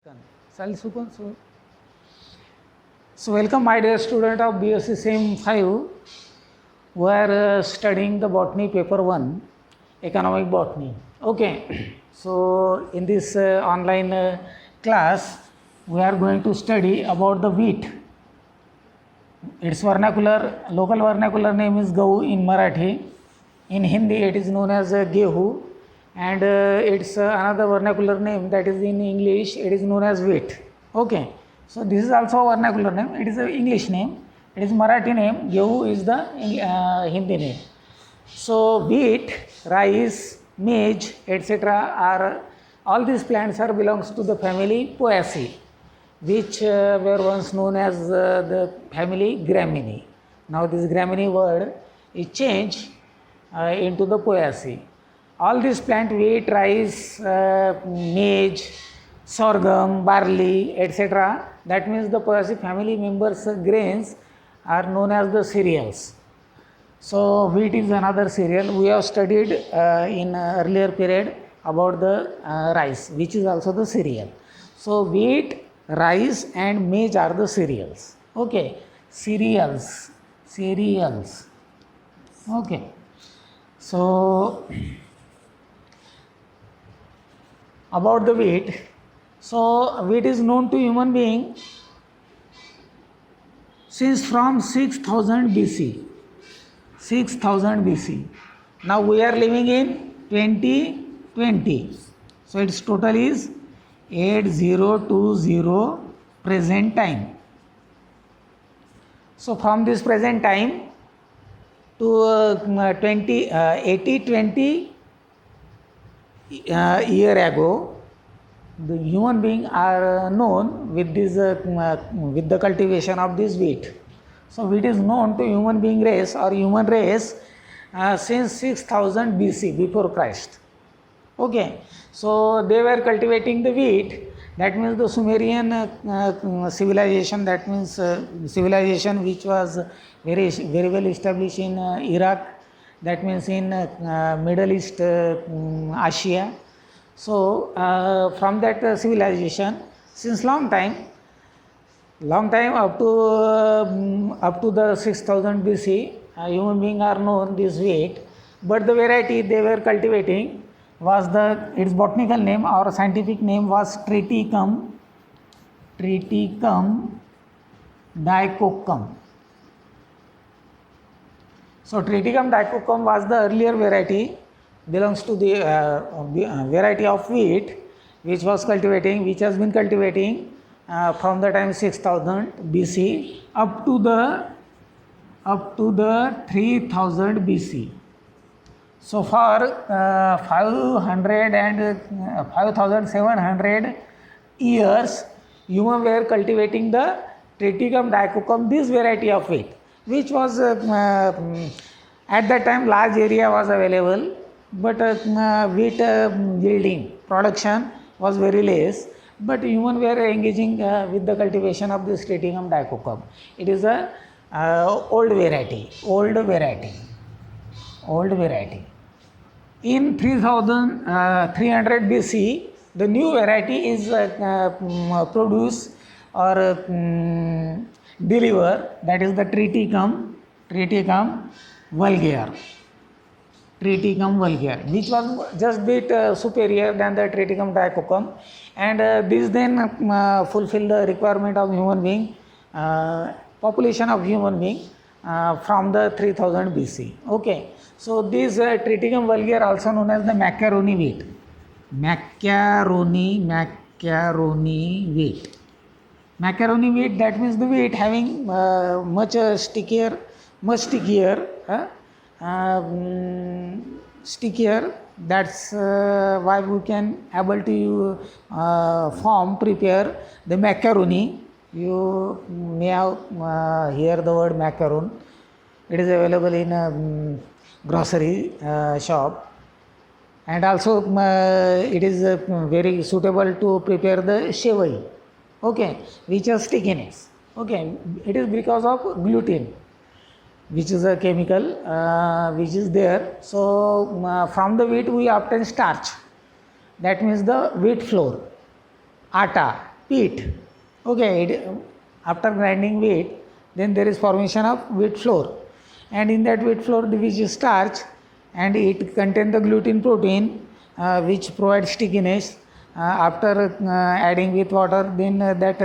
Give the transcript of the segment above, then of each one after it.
So welcome my dear student of BSc SEM 5. We are studying the botany paper 1, economic botany. Okay, so in this online class we are going to study about the wheat. Its local vernacular name is Gahu in Marathi. In Hindi it is known as Gehu, and its another vernacular name, that is in English, it is known as wheat. Okay, so this is also a vernacular name. It is an English name. It is Marathi name. Gehu is the Hindi name. So wheat, rice, maize, etc. are all these plants are belongs to the family Poaceae, which were once known as the family Gramineae. Now this Gramineae word is changed into the Poaceae. All these plant, wheat, rice, maize, sorghum, barley, etc., that means the Poaceae family members grains are known as the cereals. So wheat is another cereal. We have studied in earlier period about the rice, which is also the cereal. So wheat, rice and maize are the cereals. Okay, cereals. Okay, so about the wheat. So wheat is known to human being since from 6000 BC. 6000 BC. Now we are living in 2020. So its total is 8020 present time. So from this present time to 8020 year ago, the human beings are known with this with the cultivation of this wheat. So wheat is known to human being race or human race since 6000 BC, before Christ. Okay, so they were cultivating the wheat. That means the Sumerian civilization, that means civilization which was very well established in Iraq, that means in Middle East, Asia. So from that civilization, since long time up to the 6000 BC, human beings are known this wheat, but the variety they were cultivating was its botanical name or scientific name was Triticum dicocum. So Triticum dicocum was the earlier variety, belongs to the variety of wheat which has been cultivating from the time 6000 BC up to the 3000 BC. So for 5700 years, humans were cultivating the Triticum dicocum, this variety of wheat, which was at that time large area was available, but wheat yielding production was very less. But humans were engaging with the cultivation of this Triticum dicocum. It is a old variety. In 3300 BC, the new variety is produced or delivered, that is the Triticum vulgare, which was just bit superior than the Triticum dicocum, and this then fulfill the requirement of human being, population of human being from the 3000 BC. Okay, so this Triticum vulgare, also known as the macaroni wheat. Macaroni wheat, that means the wheat having much stickier, that's why we can able to prepare the macaroni. You may have hear the word macaron. It is available in grocery shop, and also it is very suitable to prepare the shevai, okay, which has stickiness. Okay, it is because of gluten, which is a chemical which is there. So from the wheat we obtain starch, that means the wheat flour, atta, wheat. Okay, after grinding wheat, then there is formation of wheat flour, and in that wheat flour which is starch, and it contains the gluten protein which provides stickiness. After adding with water, then that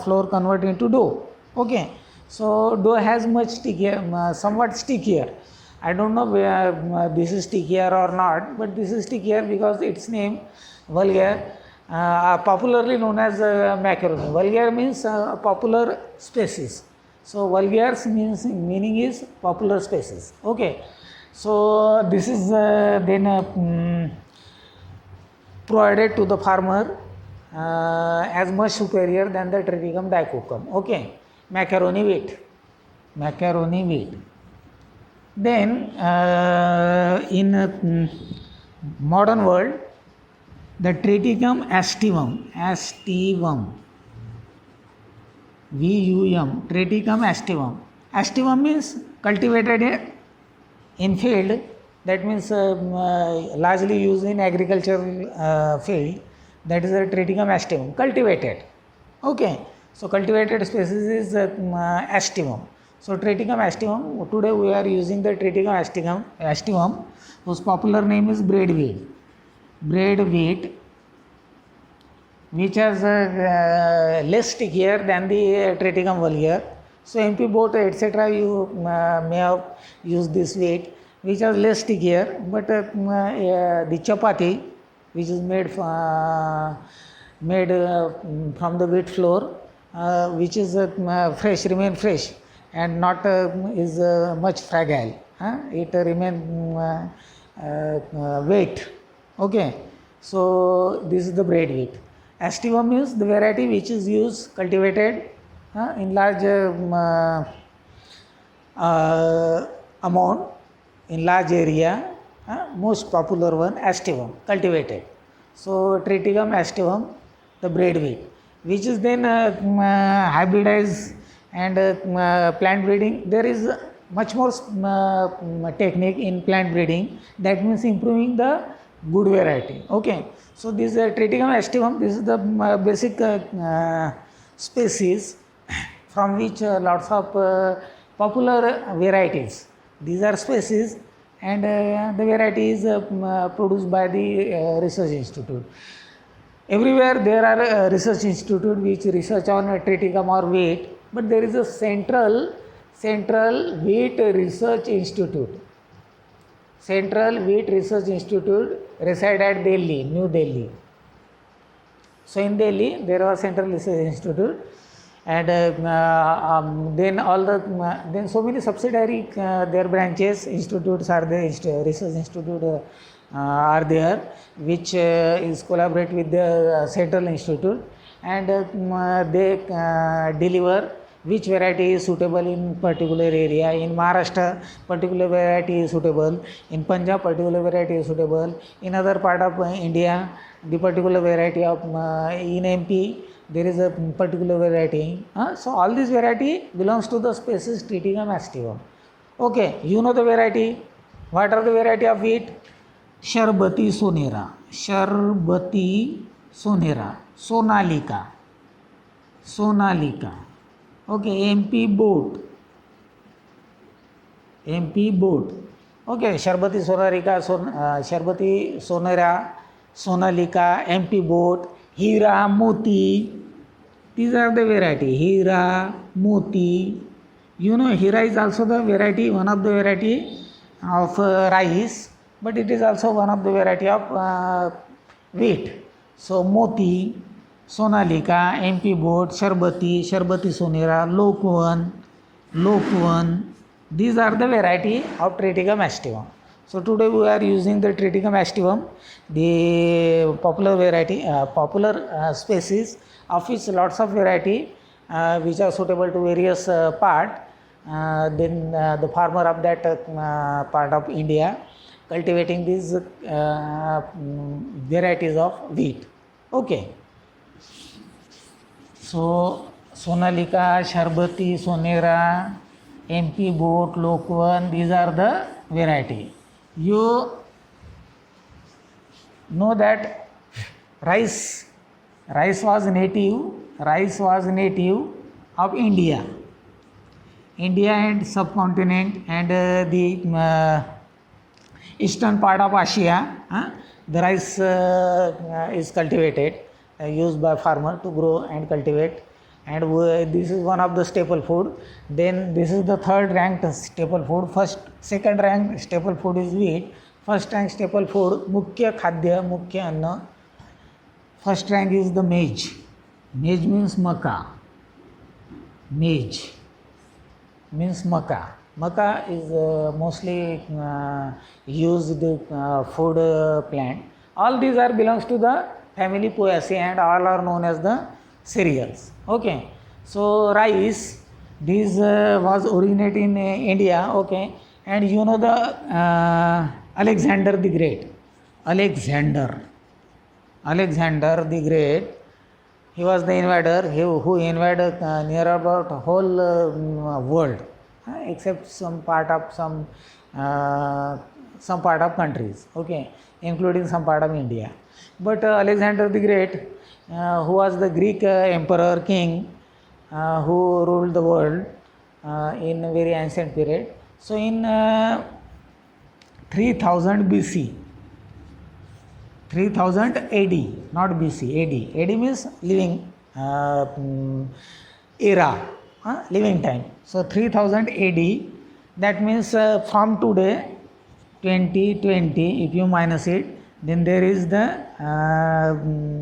flour convert into dough. Okay, so dough has much stickier, somewhat stickier. I don't know where this is stickier or not, but this is stickier because its name vulgar, popularly known as macaroni. Vulgar means popular species. So vulgars meaning is popular species. Okay, so this is then provided to the farmer as much superior than the triticum dicoccum. Okay, macaroni wheat. Then in modern world, the Triticum aestivum, VUM, Triticum aestivum. Aestivum means cultivated in field, that means largely used in agricultural field, that is the Triticum aestivum, cultivated. Okay, so cultivated species is aestivum. So Triticum aestivum, today we are using the Triticum aestivum, whose popular name is bread wheat, which has less stickier than the Triticum vulgar. So MP boat etc. you may have used this wheat, which is less stickier, but the chapati, which is made from the wheat flour, which is remain fresh and not is much fragile. It remain weight. Okay, so this is the bread wheat. Aestivum is the variety which is used, cultivated in large amount, in large area. Most popular one, aestivum, cultivated. So Triticum aestivum, the bread wheat, which is then hybridized and plant breeding. There is much more technique in plant breeding, that means improving the good variety. Okay, so this Triticum aestivum, this is the basic species from which lots of popular varieties. These are species, and the variety is produced by the research institute. Everywhere there are research institute which research on Triticum or wheat, but there is a central wheat research institute. Central Wheat Research Institute reside at Delhi, New Delhi. So in Delhi there was Central Research Institute, and then all the then so many subsidiary their branches, institutes are there, research institute are there, which is collaborate with the Central Institute, and they deliver which variety is suitable in particular area. In Maharashtra, particular variety is suitable. In Punjab, particular variety is suitable. In other part of India, the particular variety of in MP, there is a particular variety. So all this variety belongs to the species Triticum aestivum. Okay, you know the variety. What are the variety of wheat? Sharbati Sonera, Sonalika. Okay, MP boat. Okay, Sharbati Sonera, Sonalika, MP boat, Hira, Moti. These are the variety. Hira, Moti. You know, Hira is also the variety, one of the variety of rice, but it is also one of the variety of wheat. So Moti, Sonalika, MP boat, Sharbati Sonera, Lokwan. These are the variety of Triticum aestivum. So today we are using the Triticum aestivum, the popular variety, species of which lots of variety which are suitable to various part. Then the farmer of that part of India cultivating these varieties of wheat. Okay. So Sonalika, Sharbati, Sonera, MP boat, Lokwan, these are the variety. You know that rice was native rice was native of India and subcontinent and the eastern part of Asia. The rice is cultivated, used by farmer to grow and cultivate, and this is one of the staple food. Then this is the third ranked staple food. Second ranked staple food is wheat. First rank staple food, मुख्य खाद्य, मुख्य अन्न. First rank is the maize. Maize means maca. Maize means maca. Maca is mostly used food plant. All these are belongs to the family Poaceae and all are known as the cereals. Okay. So rice, this was originated in India. Okay. And you know the Alexander the Great. Alexander the Great, he was the invader who invaded near about whole world, except some part of countries, okay, including some part of India. But Alexander the Great, who was the Greek emperor king, who ruled the world in a very ancient period. So in 3000 BC, 3000 AD, not BC, AD. AD means living era, living time. So 3000 AD, that means from today, 2020, if you minus it, then there is the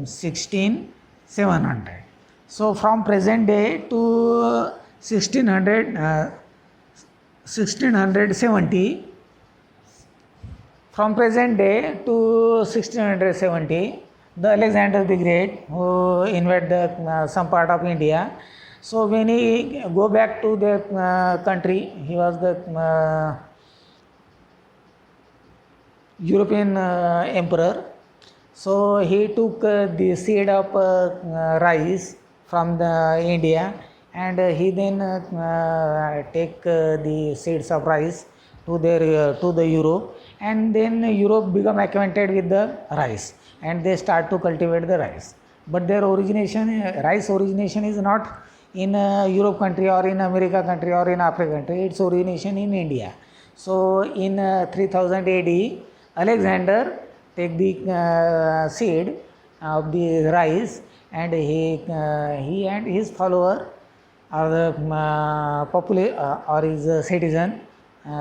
16700. So from present day to 1670, from present day to 1670, the Alexander the Great, who invaded some part of India. So when he go back to the country, he was the European emperor. So he took the seed of rice from the India, and he then take the seeds of rice to the Europe, and then Europe become acquainted with the rice and they start to cultivate the rice. But their rice origination is not in Europe country or in America country or in Africa country, its origination in India. So in 3000 AD, Alexander take the seed of the rice, and he and his follower or the or his citizen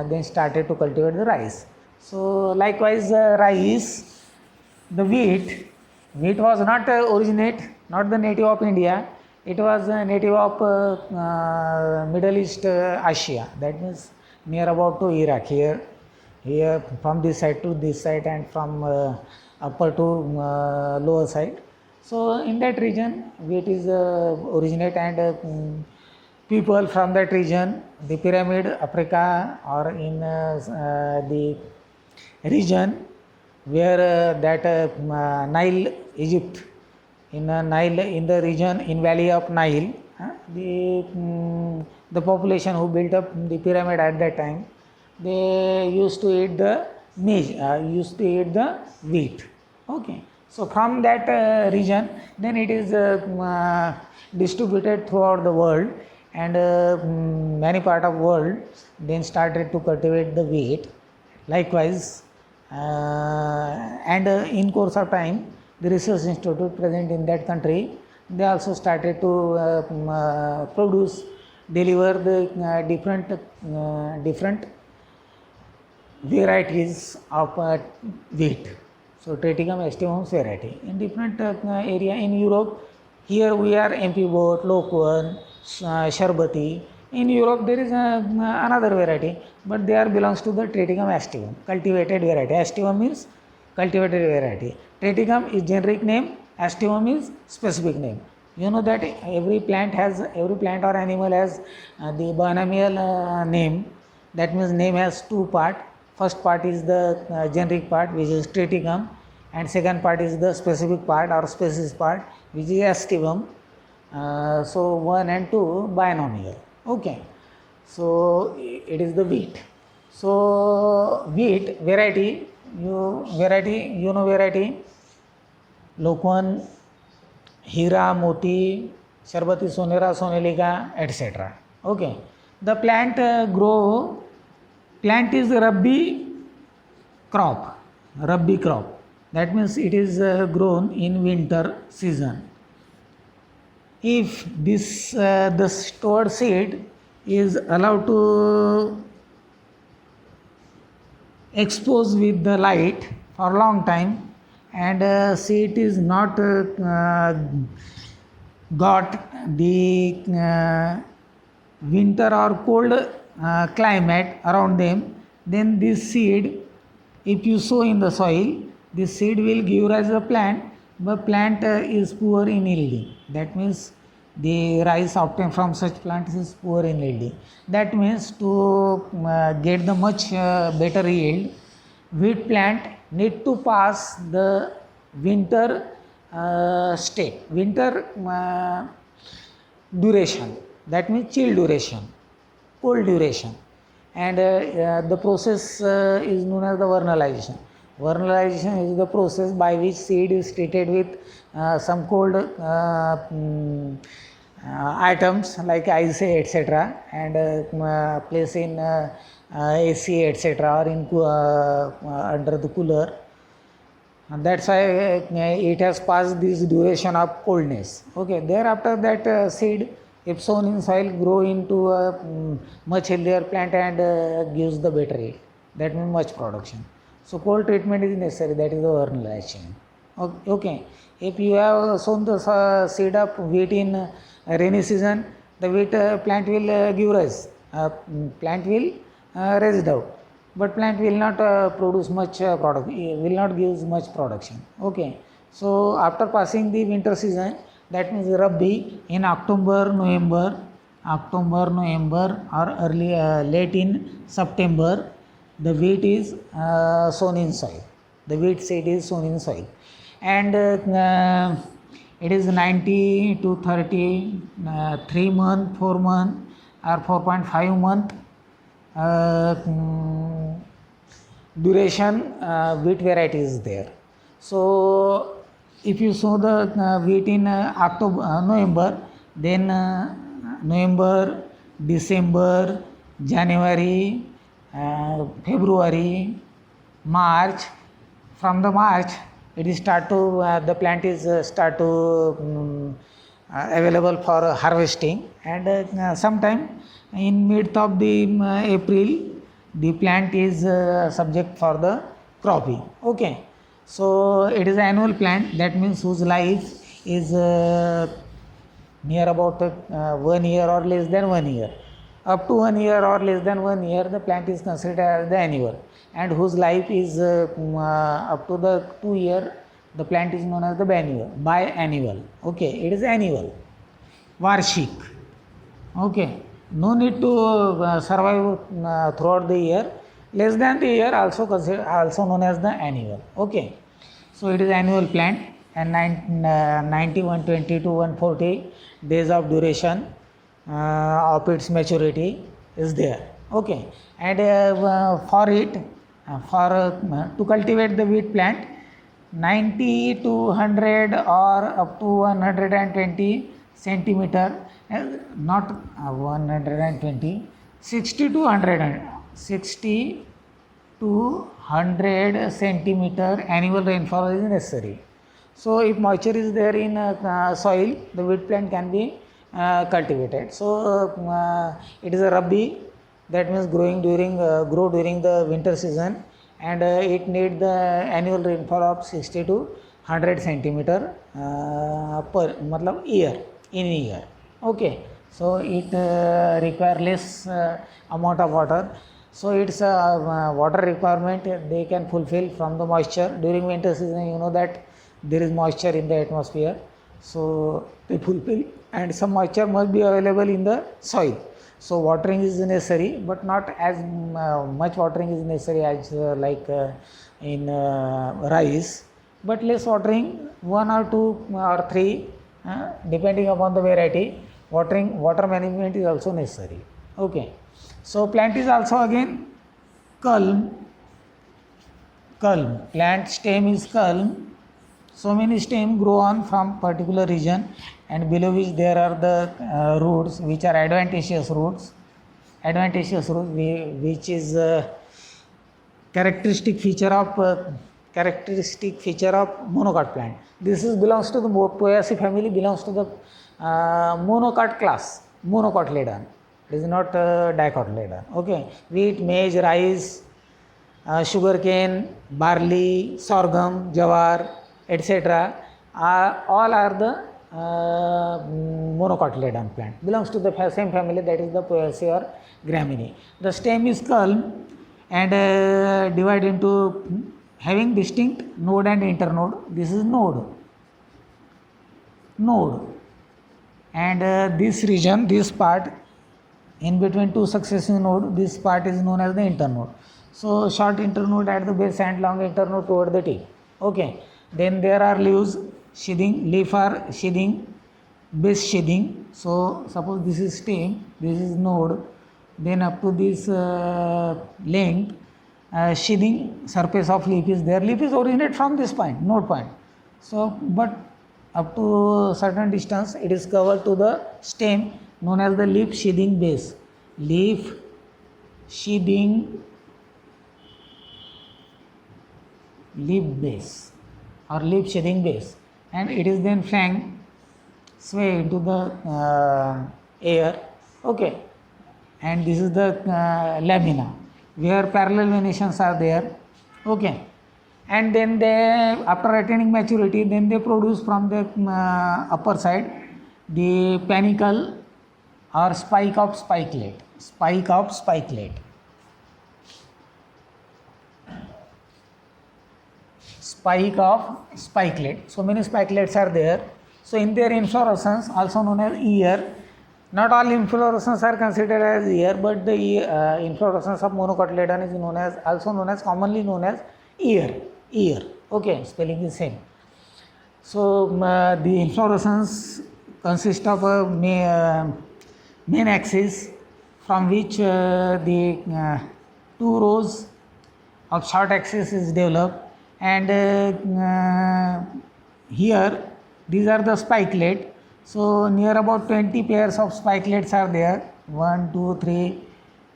then started to cultivate the rice. So likewise rice, the wheat was not not the native of India, it was a native of Middle East Asia, that means near about to Iraq, here from this side to this side and from upper to lower side. So in that region wheat is originate, and people from that region, the pyramid Africa, or in the region where that Nile, Egypt, in Nile, in the region in valley of Nile, the population who built up the pyramid at that time, they used to eat the maize, used to eat the wheat. Okay. So from that region, then it is distributed throughout the world, and many part of world then started to cultivate the wheat. Likewise, and in course of time, the research institute present in that country, they also started to deliver the different varieties of wheat. So Triticum aestivum variety in different area in Europe. Here we are MP Boat, Loquan, Sharbati. In Europe there is another variety, but they are belongs to the Triticum aestivum, cultivated variety. Aestivum means cultivated variety. Triticum is generic name, aestivum is specific name. You know that every plant or animal has the binomial name. That means name has two parts. First part is the generic part, which is Triticum, and second part is the specific part or species part, which is aestivum. So 1 and 2 binomial. Okay. So it is the wheat. So wheat variety, you know variety, Loquan, Hira, Moti, Sharbati Sonera, Sonelika, etc. Okay. The plant plant is crop, Rabbi crop. That means it is grown in winter season. If this the stored seed is allowed to expose with the light for a long time, and seed is not got the winter or cold climate around them, then this seed, if you sow in the soil, this seed will give rise a plant, but plant is poor in yielding. That means the rice obtained from such plants is poor in yielding. That means to get the much better yield, wheat plant need to pass the winter winter duration. That means chill duration, cold duration, and the process is known as the vernalization. Vernalization is the process by which seed is treated with some cold items like ice, etc., and place in AC, etc., or in under the cooler. And that's why it has passed this duration of coldness. Okay, thereafter that seed, if sown in soil, grow into a much healthier plant and gives the better yield. That means much production. So cold treatment is necessary. That is the vernalization. Okay, if you have sown the seed of wheat in rainy season, the wheat plant will give rise. Plant will raise out. But plant will not produce much product, will not give much production. Okay, so after passing the winter season, that means Rabbi, in October, November, or early late in September, the wheat is sown in soil. The wheat seed is sown in soil, and it is 90 to 30, 3 month, 4 month, or 4.5 month duration wheat variety is there. So if you sow the wheat in November, then November, December, January, February, March. From the March, it is start to the plant is start to available for harvesting, and sometime in mid of the April, the plant is subject for the cropping. Okay, so it is an annual plant. That means whose life is near about 1 year or less than 1 year. Up to 1 year or less than 1 year, the plant is considered as the annual, and whose life is up to the 2 year, the plant is known as the biannual. Okay, it is annual. Varshik. Okay, no need to survive throughout the year. Less than the year also known as the annual. Okay, so it is annual plant, and 90, 120 to 140 days of duration of its maturity is there. Okay, and for it, to cultivate the wheat plant, 90 to 100 or up to 120 centimeter, not 120, 60 to 100, 60 to 100 centimeter annual rainfall is necessary. So if moisture is there in soil, the wheat plant can be cultivated. So it is a Rabbi, that means grow during the winter season, and it need the annual rainfall of 60 to 100 centimeter per year, in a year. Okay, so it require less amount of water. So its water requirement they can fulfill from the moisture. During winter season, you know that there is moisture in the atmosphere, so they fulfill, and some moisture must be available in the soil. So watering is necessary, but not as much watering is necessary as in rice, but less watering, 1 or 2 or 3 depending upon the variety. Water management is also necessary. Okay, so plant is also again culm. Plant stem is culm. So many stem grow on from particular region, and below which there are the roots which are adventitious roots, which is characteristic feature of monocot plant. This is belongs to the Poaceae family, belongs to the monocot class, monocotyledon. It is not dicotyledon. Okay, wheat, maize, rice, sugarcane, barley, sorghum, jawar, etc. All are the monocotyledon plant. Belongs to the same family, that is the Poaceae or Gramineae. The stem is curled and divided into having distinct node and internode. This is node. And this region, this part in between two successive nodes, this part is known as the internode. So short internode at the base and long internode toward the tip. Okay. Then there are leaves, sheathing, leaf are sheathing, base sheathing. So suppose this is stem, this is node, then up to this length, sheathing surface of leaf is there. Leaf is originated from this point, node point. So, but up to certain distance, it is covered to the stem, known as the leaf sheathing base. Leaf sheathing leaf base or leaf sheathing base, and it is then flanked, sway into the air. Okay, and this is the lamina where parallel venations are there. Okay, and then they, after attaining maturity, then they produce from the upper side the panicle or spike of spikelet. So many spikelets are there. So in their inflorescence, also known as ear, not all inflorescence are considered as ear, but the inflorescence of monocotyledon is commonly known as ear. Okay, spelling is same. So the inflorescence consists of a main axis, from which the two rows of short axis is developed, and here these are the spikelet. So near about 20 pairs of spikelets are there, 1, 2, 3,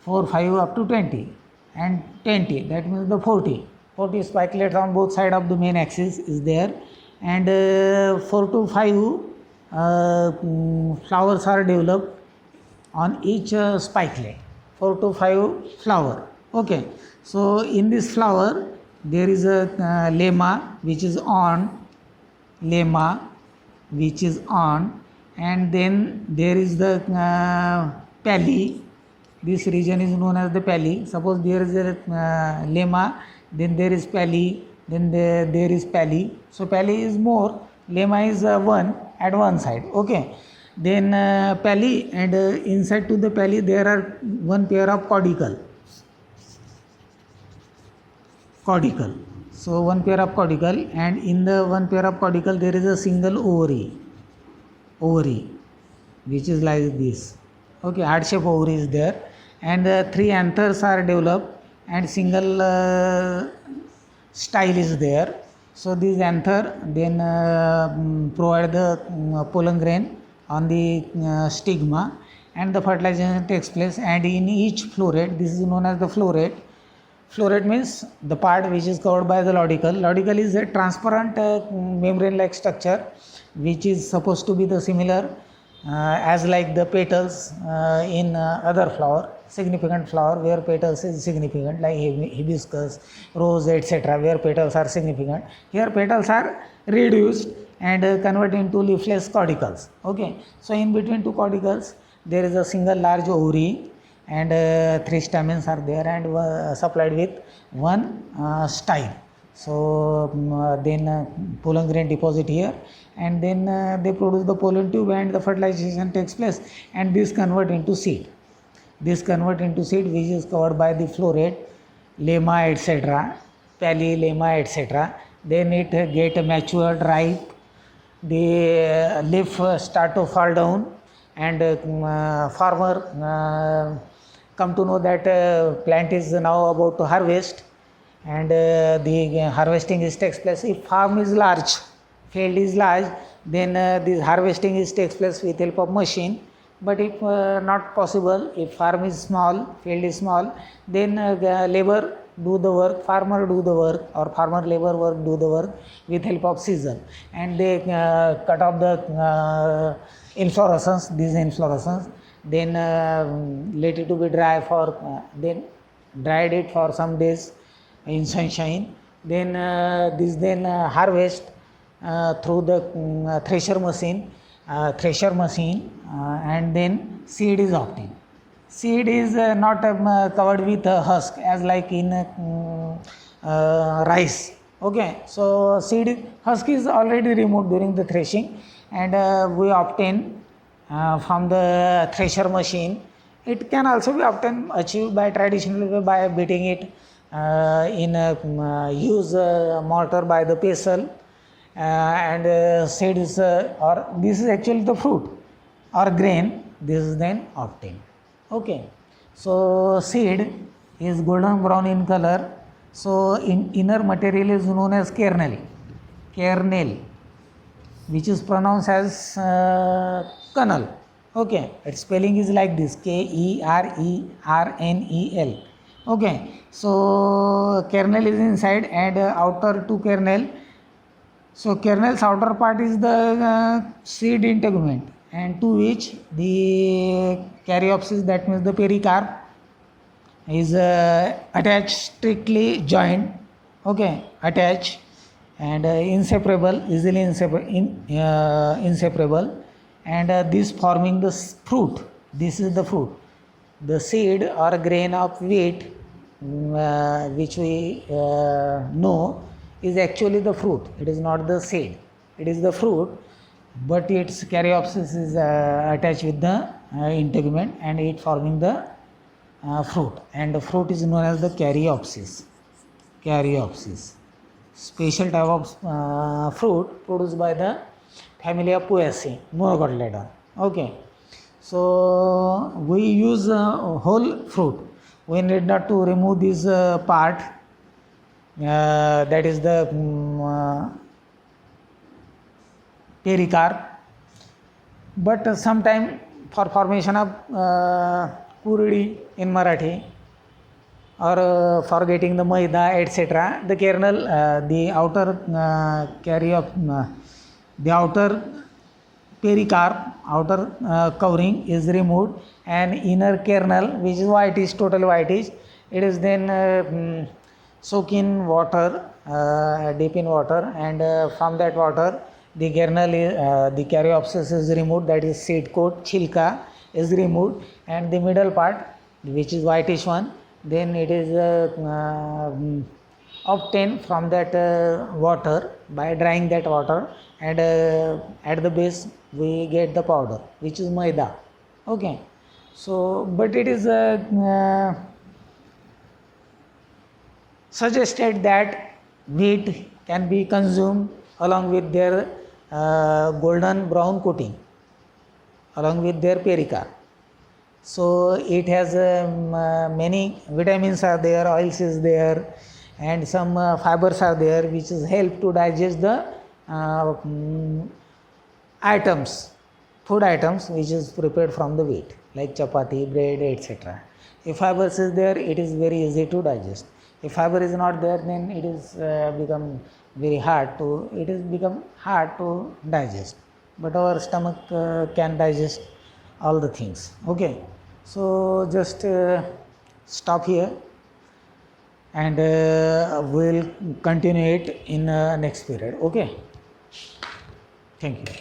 4, 5 up to 20, and 20, that means the 40 spikelets on both sides of the main axis is there, and 4 to 5 flowers are developed on each spikelet. 4 to 5 flower. Okay, so in this flower there is a lemma which is on, and then there is the pelli. This region is known as the pelli. Suppose there is a lemma, then there is pelli, then there is pelli. So pelli is more, lemma is one at one side. Okay, then pelli, and inside to the pelli there are one pair of cordicle. So one pair of cordicle, and in the one pair of cordicle there is a single ovary which is like this. Okay, heart shape ovary is there, and 3 anthers are developed, and single style is there. So this anther then provide the pollen grain on the stigma, and the fertilization takes place, and in each floret, this is known as the floret. Floret means the part which is covered by the laudicle. Laudicle is a transparent membrane-like structure which is supposed to be the similar as like the petals in other flower, significant flower where petals is significant, like hibiscus, rose, etc., where petals are significant. Here petals are reduced and converted into leafless corticles. Okay, so in between two corticles there is a single large ovary, and 3 stamens are there, and supplied with one style. So then pollen grain deposit here, and then they produce the pollen tube, and the fertilization takes place, and this convert into seed. Which is covered by the floret, lemma, etc., pelli, lemma, etc. Then it get matured, ripe, the leaf start to fall down, and farmer come to know that plant is now about to harvest, and the harvesting takes place. If farm is large, field is large, then this harvesting is takes place with help of machine. But if not possible, if farm is small, field is small, then labor do the work, farmer do the work, or farmer labor work do the work with help of scissor, and they cut off the inflorescence, these inflorescence, then let it to be dry for then dried it for some days in sunshine, then harvest through the thresher machine, and then seed is obtained. Seed is not covered with husk as like in rice. Okay, so husk is already removed during the threshing, and we obtain from the thresher machine. It can also be achieved by traditional way by beating it in use mortar by the pestle, and seeds or this is actually the fruit or grain. This is then obtained. Okay, so seed is golden brown in color. So inner material is known as kernel, which is pronounced as kernel. Okay, its spelling is like this: KERERNEL. Okay, so kernel is inside, and outer to kernel. So kernel's outer part is the seed integument, and to which the caryopsis, that means the pericarp, is attached, strictly joined. Okay, attached and inseparable, easily inseparable, and this forming the fruit. This is the fruit. The seed or grain of wheat, which we know, is actually the fruit. It is not the seed. It is the fruit, but its caryopsis is attached with the integument, and it forming the fruit. And the fruit is known as the caryopsis. Special type of fruit produced by the family of Poaceae, Monocotyledon. Okay, so we use whole fruit. We need not to remove this part, that is the pericarp, but sometime for formation of kuridi in Marathi, or for getting the maida, etc., the kernel, the outer the outer pericarp, outer covering is removed, and inner kernel, which is whitish, total whitish, it is then soak in water, deep in water, and from that water the kernel the caryopsis is removed, that is seed coat, chilka is removed, and the middle part, which is whitish one, then it is obtained from that water by drying that water, and at the base we get the powder, which is maida. Okay, so but it is suggested that wheat can be consumed along with their golden brown coating, along with their pericarp. So it has many vitamins are there, oils is there, and some fibers are there, which is help to digest the items, food items which is prepared from the wheat, like chapati, bread, etc. If fibers is there, it is very easy to digest. If fiber is not there, then it is become very hard to digest. But our stomach can digest all the things. Okay, so just stop here, and we'll continue it in next period. Okay, thank you.